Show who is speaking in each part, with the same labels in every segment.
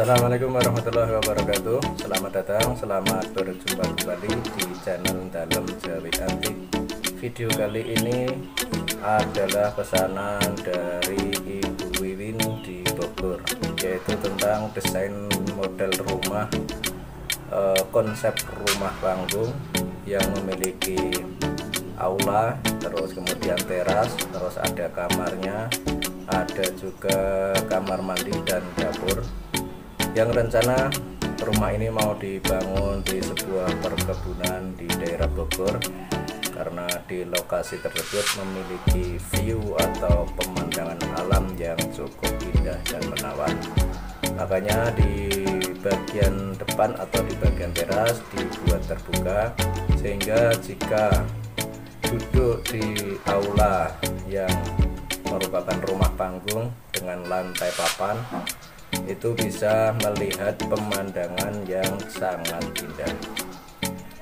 Speaker 1: Assalamualaikum warahmatullahi wabarakatuh. Selamat datang, selamat berjumpa kembali di channel Dalam Jawi Antik. Video kali ini adalah pesanan dari Ibu Wiwin di Bogor, yaitu tentang desain model rumah, konsep rumah panggung yang memiliki aula, terus kemudian teras, terus ada kamarnya, ada juga kamar mandi dan dapur. Yang rencana rumah ini mau dibangun di sebuah perkebunan di daerah Bogor, karena di lokasi tersebut memiliki view atau pemandangan alam yang cukup indah dan menawan. Makanya di bagian depan atau di bagian teras dibuat terbuka, sehingga jika duduk di aula yang merupakan rumah panggung dengan lantai papan, itu bisa melihat pemandangan yang sangat indah.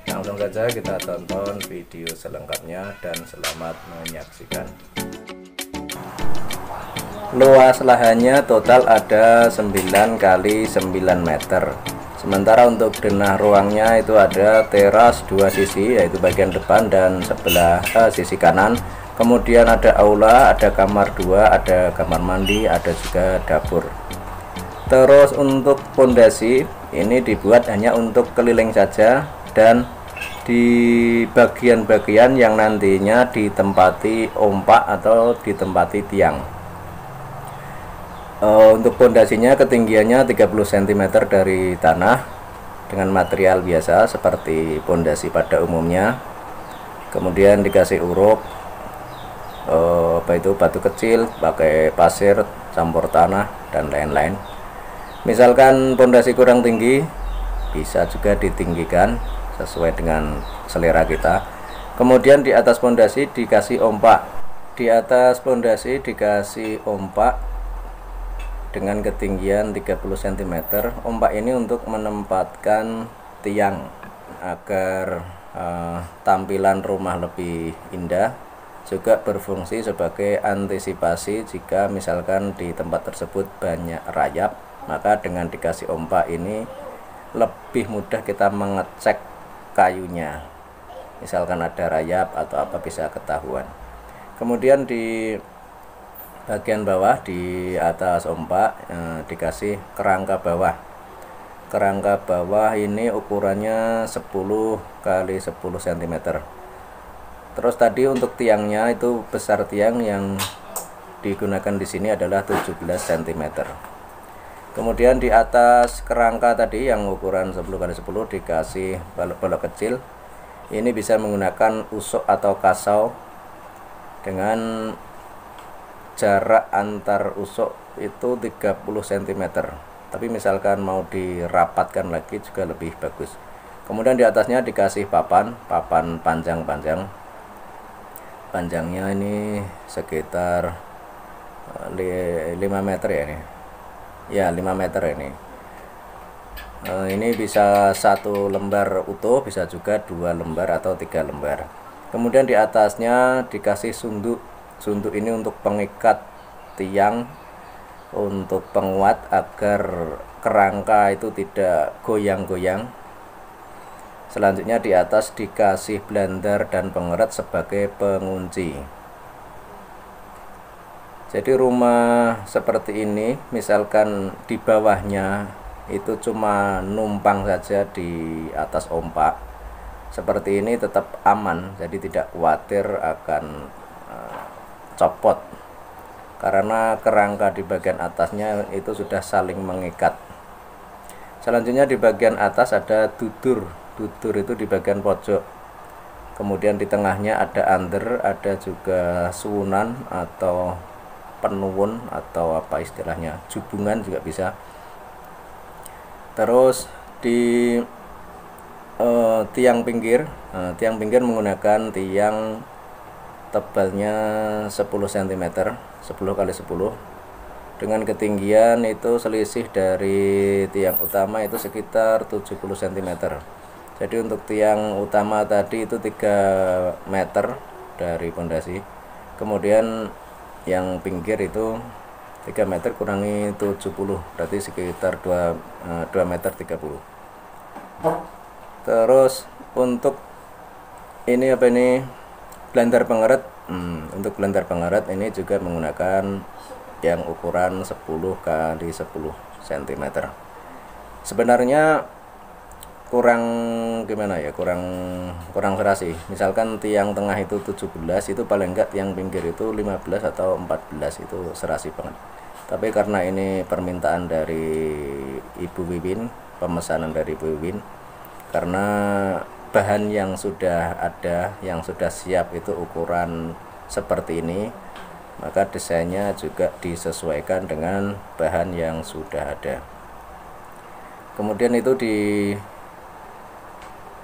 Speaker 1: Langsung saja kita tonton video selengkapnya dan selamat menyaksikan. Luas lahannya total ada 9 kali 9 meter. Sementara untuk denah ruangnya itu ada teras 2 sisi, yaitu bagian depan dan sebelah sisi kanan. Kemudian ada aula, ada kamar 2, ada kamar mandi, ada juga dapur. Terus untuk pondasi ini dibuat hanya untuk keliling saja, dan di bagian-bagian yang nantinya ditempati ompak atau ditempati tiang. Untuk pondasinya ketinggiannya 30 cm dari tanah dengan material biasa seperti pondasi pada umumnya. Kemudian dikasih uruk, itu batu kecil, pakai pasir, campur tanah dan lain-lain. Misalkan pondasi kurang tinggi, bisa juga ditinggikan sesuai dengan selera kita. Kemudian di atas pondasi dikasih ompak. Di atas pondasi dikasih ompak dengan ketinggian 30 cm. Ompak ini untuk menempatkan tiang agar tampilan rumah lebih indah, juga berfungsi sebagai antisipasi jika misalkan di tempat tersebut banyak rayap, maka dengan dikasih ompak ini lebih mudah kita mengecek kayunya. Misalkan ada rayap atau apa bisa ketahuan. Kemudian di bagian bawah di atas ompak dikasih kerangka bawah. Kerangka bawah ini ukurannya 10 kali 10 cm. Terus tadi untuk tiangnya itu besar tiang yang digunakan di sini adalah 17 cm. Kemudian di atas kerangka tadi yang ukuran 10 kali 10 dikasih balok-balok kecil. Ini bisa menggunakan usuk atau kasau dengan jarak antar usuk itu 30 cm. Tapi misalkan mau dirapatkan lagi juga lebih bagus. Kemudian di atasnya dikasih papan panjang-panjang. Panjangnya ini sekitar 5 meter ya ini. Ya, 5 meter ini. Ini bisa 1 lembar utuh, bisa juga 2 lembar atau 3 lembar. Kemudian di atasnya dikasih sunduk. Sunduk ini untuk pengikat tiang, untuk penguat agar kerangka itu tidak goyang-goyang. Selanjutnya di atas dikasih blandar dan pengeret sebagai pengunci. Jadi rumah seperti ini, misalkan di bawahnya itu cuma numpang saja di atas ompak, seperti ini tetap aman, jadi tidak khawatir akan copot, karena kerangka di bagian atasnya itu sudah saling mengikat. Selanjutnya di bagian atas ada dudur. Dudur itu di bagian pojok. Kemudian di tengahnya ada under, ada juga suwunan atau penuwun atau apa istilahnya, jubungan juga bisa. Terus di tiang pinggir, tiang pinggir menggunakan tiang tebalnya 10 cm, 10 kali 10, dengan ketinggian itu selisih dari tiang utama itu sekitar 70 cm. Jadi untuk tiang utama tadi itu 3 meter dari pondasi. Kemudian yang pinggir itu 3 meter kurangi 70 berarti sekitar 2 meter 30. Terus untuk ini apa ini, blender pengaret. Untuk blender pengaret ini juga menggunakan yang ukuran 10 kali 10 cm. Sebenarnya kurang gimana ya, kurang serasi. Misalkan tiang tengah itu 17, itu paling enggak tiang pinggir itu 15 atau 14, itu serasi banget. Tapi karena ini permintaan dari Ibu Wiwin, pemesanan dari Ibu Wiwin, karena bahan yang sudah ada, yang sudah siap itu ukuran seperti ini, maka desainnya juga disesuaikan dengan bahan yang sudah ada. Kemudian itu di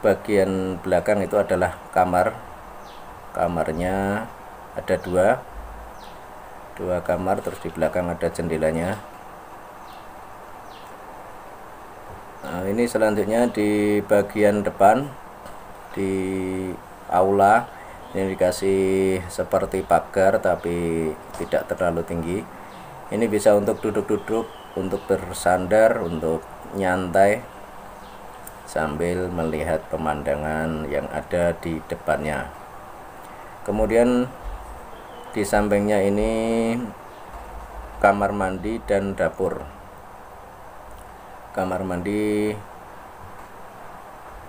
Speaker 1: bagian belakang itu adalah kamarnya ada dua kamar, terus di belakang ada jendelanya. Nah, ini selanjutnya di bagian depan di aula ini dikasih seperti pagar tapi tidak terlalu tinggi. Ini bisa untuk duduk-duduk, untuk bersandar, untuk nyantai sambil melihat pemandangan yang ada di depannya. Kemudian di sampingnya ini kamar mandi dan dapur. Kamar mandi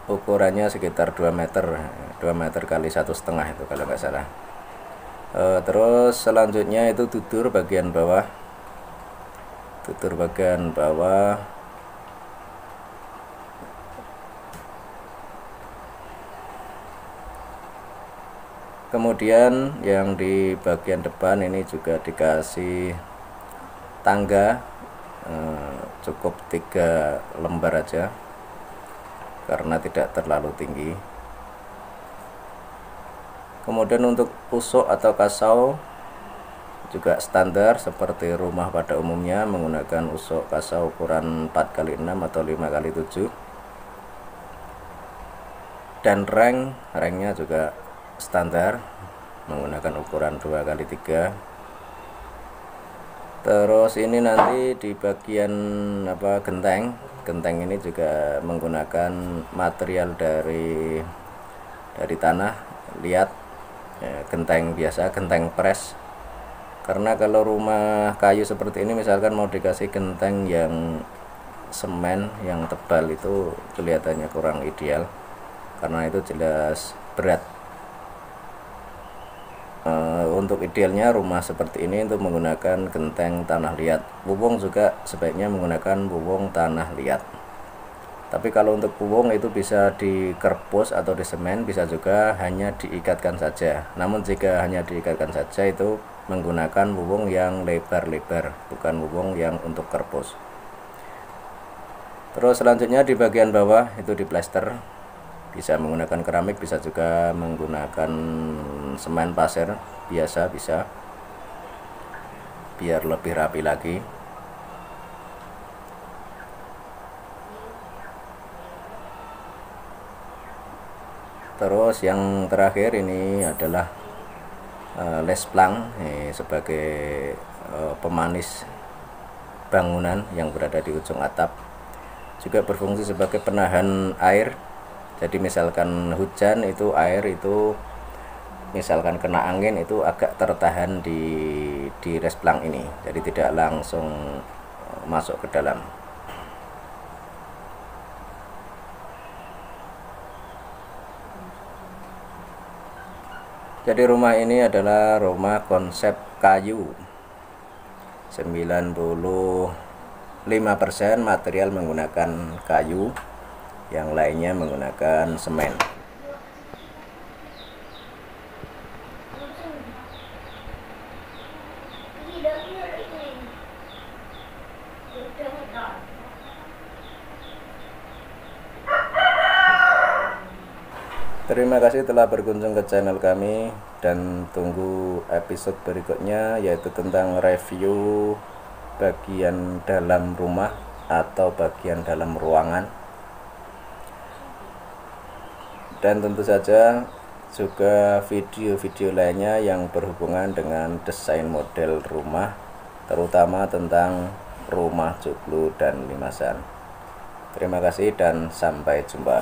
Speaker 1: ukurannya sekitar 2 meter kali 1,5 itu kalau nggak salah. Terus selanjutnya itu tutur bagian bawah. Kemudian yang di bagian depan ini juga dikasih tangga, cukup 3 lembar aja karena tidak terlalu tinggi. Kemudian untuk usuk atau kasau juga standar seperti rumah pada umumnya, menggunakan usuk kasau ukuran 4x6 atau 5x7, dan rengnya juga standar menggunakan ukuran 2x3. Terus ini nanti di bagian genteng ini juga menggunakan material dari tanah liat, ya, genteng biasa, genteng pres. Karena kalau rumah kayu seperti ini misalkan mau dikasih genteng yang semen yang tebal, itu kelihatannya kurang ideal karena itu jelas berat. Untuk idealnya rumah seperti ini untuk menggunakan genteng tanah liat. Bubung juga sebaiknya menggunakan bubung tanah liat. Tapi kalau untuk bubung itu bisa dikerpus atau disemen, bisa juga hanya diikatkan saja. Namun jika hanya diikatkan saja itu menggunakan bubung yang lebar-lebar, bukan bubung yang untuk kerpus. Terus selanjutnya di bagian bawah itu diplester. Bisa menggunakan keramik, bisa juga menggunakan semen pasir biasa, bisa biar lebih rapi lagi. Terus yang terakhir ini adalah lesplang sebagai pemanis bangunan yang berada di ujung atap, juga berfungsi sebagai penahan air. Jadi misalkan hujan itu air itu misalkan kena angin itu agak tertahan di lesplang ini, jadi tidak langsung masuk ke dalam. Jadi rumah ini adalah rumah konsep kayu. 95% material menggunakan kayu, yang lainnya menggunakan semen. Terima kasih telah berkunjung ke channel kami, dan tunggu episode berikutnya, yaitu tentang review bagian dalam rumah atau bagian dalam ruangan. Dan tentu saja juga video-video lainnya yang berhubungan dengan desain model rumah terutama tentang rumah joglo dan limasan. Terima kasih dan sampai jumpa.